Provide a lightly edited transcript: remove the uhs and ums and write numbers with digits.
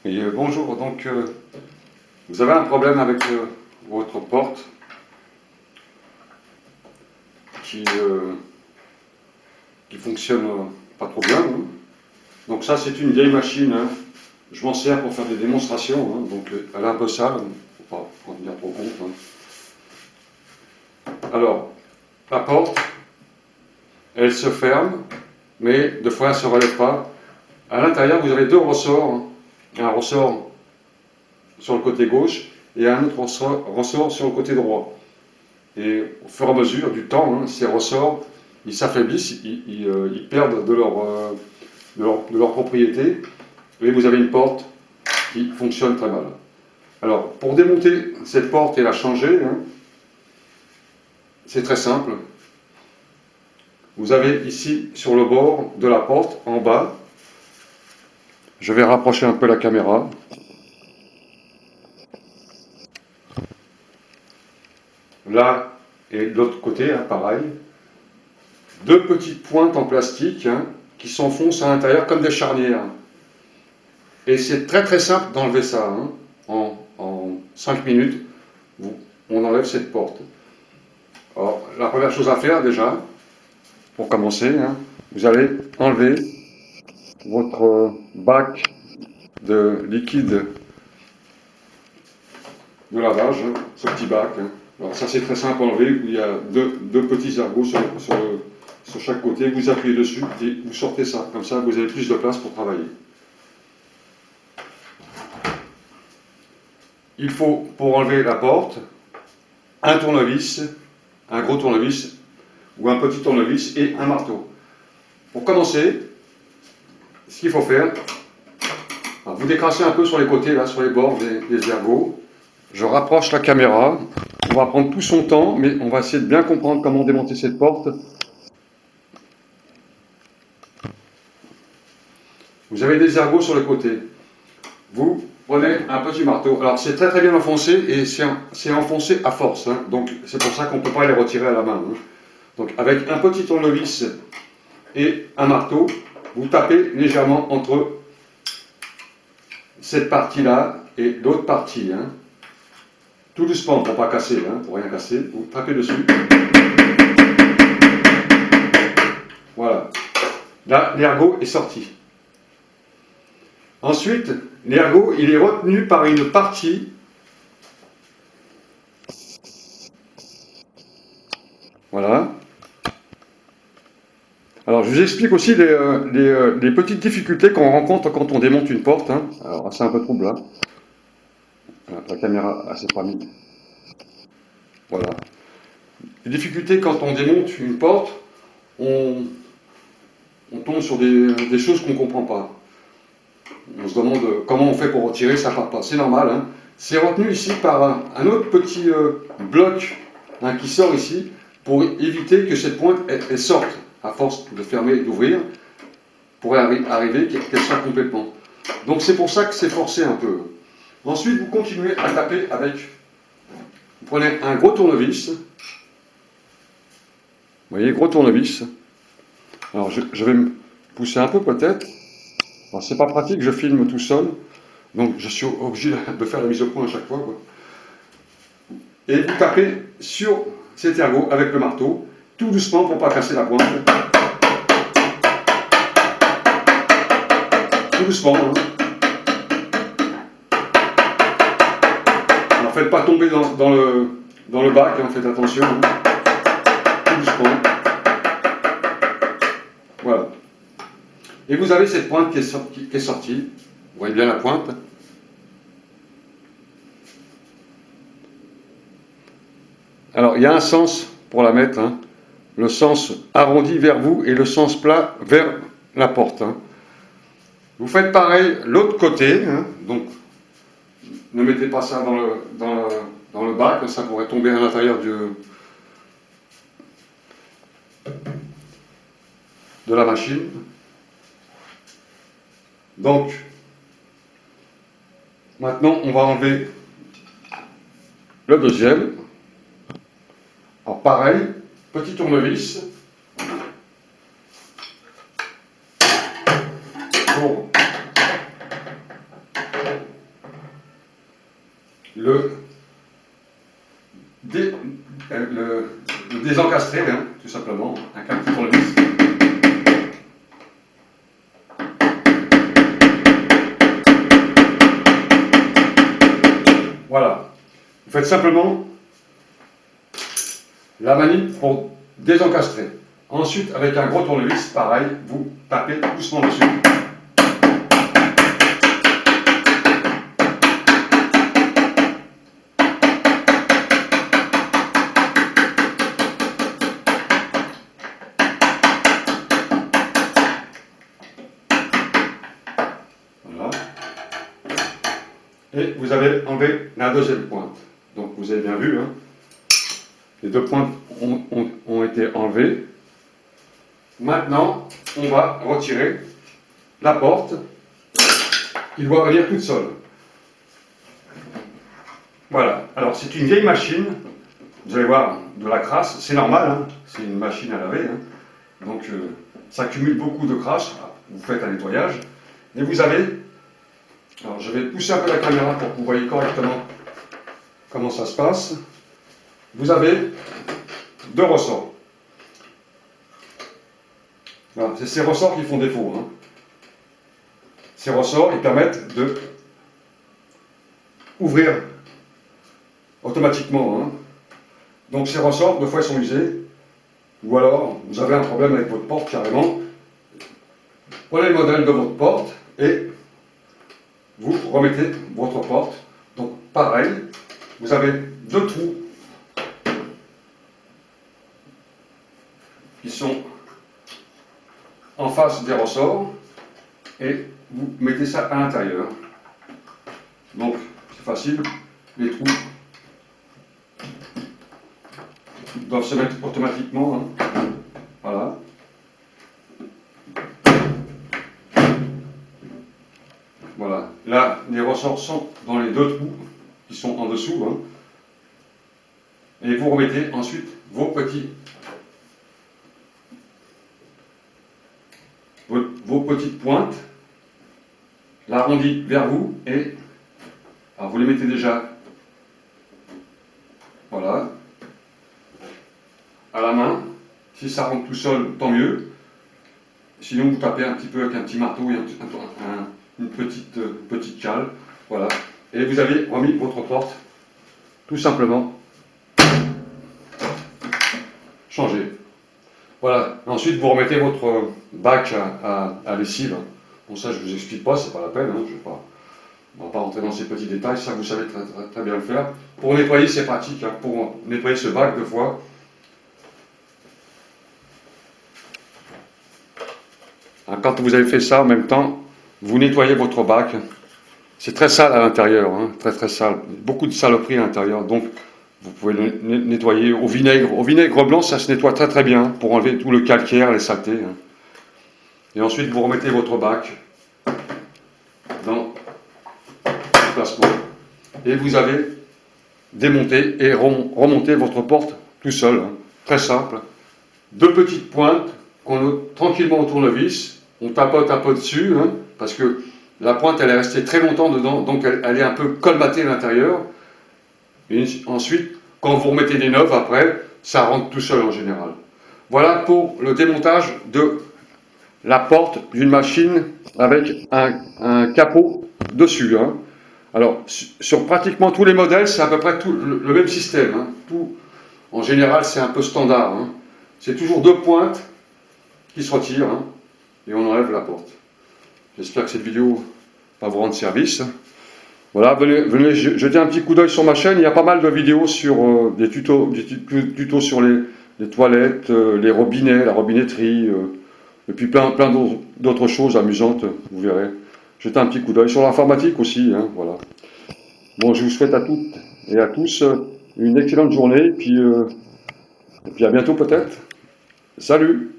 Bonjour, donc vous avez un problème avec votre porte qui, euh, qui fonctionne pas trop bien, hein. Donc ça c'est une vieille machine, hein. Je m'en sers pour faire des démonstrations, hein. Donc elle est un peu sale, faut pas en tenir trop compte, hein. Alors, la porte, elle se ferme, mais deux fois elle ne se relève pas. À l'intérieur vous avez deux ressorts, hein. Un ressort sur le côté gauche et un autre ressort sur le côté droit. Et au fur et à mesure du temps, hein, ces ressorts, ils s'affaiblissent, ils perdent de leur propriété, et vous avez une porte qui fonctionne très mal. Alors, pour démonter cette porte et la changer, hein, c'est très simple. Vous avez ici, sur le bord de la porte, en bas, je vais rapprocher un peu la caméra. Là et de l'autre côté, hein, pareil. Deux petites pointes en plastique, hein, qui s'enfoncent à l'intérieur comme des charnières. Et c'est très très simple d'enlever ça, hein. En 5 minutes, on enlève cette porte. Alors, la première chose à faire déjà, pour commencer, hein, vous allez enlever votre bac de liquide de lavage, hein, ce petit bac, hein. Alors ça c'est très simple à enlever, il y a deux petits ergots sur chaque côté, vous appuyez dessus et vous sortez ça, comme ça vous avez plus de place pour travailler. Il faut, pour enlever la porte, un tournevis, un gros tournevis ou un petit tournevis et un marteau. Pour commencer, ce qu'il faut faire, vous décrassez un peu sur les côtés, là, sur les bords des ergots. Je rapproche la caméra. On va prendre tout son temps, mais on va essayer de bien comprendre comment démonter cette porte. Vous avez des ergots sur les côtés. Vous prenez un petit marteau. Alors c'est très très bien enfoncé et c'est enfoncé à force, hein. Donc c'est pour ça qu'on ne peut pas les retirer à la main, hein. Donc avec un petit tournevis et un marteau, vous tapez légèrement entre cette partie-là et l'autre partie, hein. Tout doucement pour ne pas casser, hein, pour rien casser. Vous tapez dessus. Voilà. Là, l'ergot est sorti. Ensuite, l'ergot, il est retenu par une partie. Voilà. Alors, je vous explique aussi les petites difficultés qu'on rencontre quand on démonte une porte, hein. Alors, c'est un peu trouble, là. La caméra, elle s'est pas mise. Voilà. Les difficultés quand on démonte une porte, on tombe sur des choses qu'on ne comprend pas. On se demande comment on fait pour retirer, ça part pas. C'est normal, hein. C'est retenu ici par un autre petit bloc, hein, qui sort ici pour éviter que cette pointe elle sorte à force de fermer et d'ouvrir pour arriver qu'elle sorte complètement. Donc c'est pour ça que c'est forcé un peu. Ensuite vous continuez à taper avec, vous prenez un gros tournevis, vous voyez, gros tournevis. Alors je vais me pousser un peu peut-être. Alors, c'est pas pratique, je filme tout seul, donc je suis obligé de faire la mise au point à chaque fois, quoi. Et vous tapez sur cet ergot avec le marteau, tout doucement pour ne pas casser la pointe. Tout doucement, hein. Alors faites pas tomber dans le bac, hein, faites attention, hein. Tout doucement. Voilà. Et vous avez cette pointe qui est sortie. Vous voyez bien la pointe. Alors, il y a un sens pour la mettre, hein. Le sens arrondi vers vous et le sens plat vers la porte, hein. Vous faites pareil l'autre côté, hein. Donc, ne mettez pas ça dans le bac, ça pourrait tomber à l'intérieur de la machine. Donc, maintenant, on va enlever le deuxième. Alors pareil, petit tournevis pour le, le désencastrer, hein, tout simplement, avec un petit tournevis. Voilà. Vous faites simplement la manip pour désencastrer. Ensuite, avec un gros tournevis, pareil, vous tapez doucement dessus. Voilà. Et vous avez enlevé la deuxième pointe. Donc vous avez bien vu, hein, les deux pointes ont été enlevées. Maintenant, on va retirer la porte qui doit venir toute seule. Voilà. Alors c'est une vieille machine. Vous allez voir de la crasse. C'est normal, hein, c'est une machine à laver. Hein. Donc ça accumule beaucoup de crasse. Vous faites un nettoyage. Et vous avez... Alors je vais pousser un peu la caméra pour que vous voyez correctement comment ça se passe. Vous avez deux ressorts. Voilà, c'est ces ressorts qui font défaut. Hein. Ces ressorts, ils permettent de ouvrir automatiquement. Hein. Donc ces ressorts, deux fois, ils sont usés. Ou alors, vous avez un problème avec votre porte carrément. Prenez le modèle de votre porte et vous remettez votre porte. Donc pareil, vous avez deux trous qui sont en face des ressorts et vous mettez ça à l'intérieur. Donc c'est facile, les trous doivent se mettre automatiquement. Hein. Voilà. Voilà. Là, les ressorts sont dans les deux trous qui sont en dessous. Hein. Et vous remettez ensuite vos petites pointes, l'arrondi vers vous et alors vous les mettez déjà, voilà, à la main. Si ça rentre tout seul, tant mieux. Sinon, vous tapez un petit peu avec un petit marteau et une petite cale, voilà. Et vous avez remis votre porte, tout simplement changée. Voilà. Ensuite, vous remettez votre bac à lessive. Bon, ça, je ne vous explique pas, c'est pas la peine. Hein, on ne va pas rentrer dans ces petits détails. Ça, vous savez très bien le faire. Pour nettoyer, c'est pratique. Hein, pour nettoyer ce bac, deux fois. Hein, quand vous avez fait ça, en même temps, vous nettoyez votre bac. C'est très sale à l'intérieur. Hein, très très sale. Beaucoup de saloperies à l'intérieur. Donc, vous pouvez le nettoyer au vinaigre. Au vinaigre blanc, ça se nettoie très très bien pour enlever tout le calcaire, les saletés. Hein. Et ensuite, vous remettez votre bac dans le placement. Et vous avez démonté et remonté votre porte tout seul. Hein. Très simple. Deux petites pointes qu'on ôte tranquillement au tournevis. On tapote un peu dessus, hein, parce que la pointe, elle est restée très longtemps dedans, donc elle est un peu colmatée à l'intérieur. Et ensuite, quand vous remettez des neuves après, ça rentre tout seul en général. Voilà pour le démontage de la porte d'une machine avec un capot dessus. Hein. Alors, sur pratiquement tous les modèles, c'est à peu près tout le même système. Hein. Tout, en général, c'est un peu standard. Hein. C'est toujours deux pointes qui se retirent hein, et on enlève la porte. J'espère que cette vidéo va vous rendre service. Voilà, venez jeter un petit coup d'œil sur ma chaîne. Il y a pas mal de vidéos sur des tutos sur les toilettes, les robinets, la robinetterie, et puis plein d'autres choses amusantes, vous verrez. Jetez un petit coup d'œil sur l'informatique aussi, hein, voilà. Bon, je vous souhaite à toutes et à tous une excellente journée, et puis à bientôt peut-être. Salut!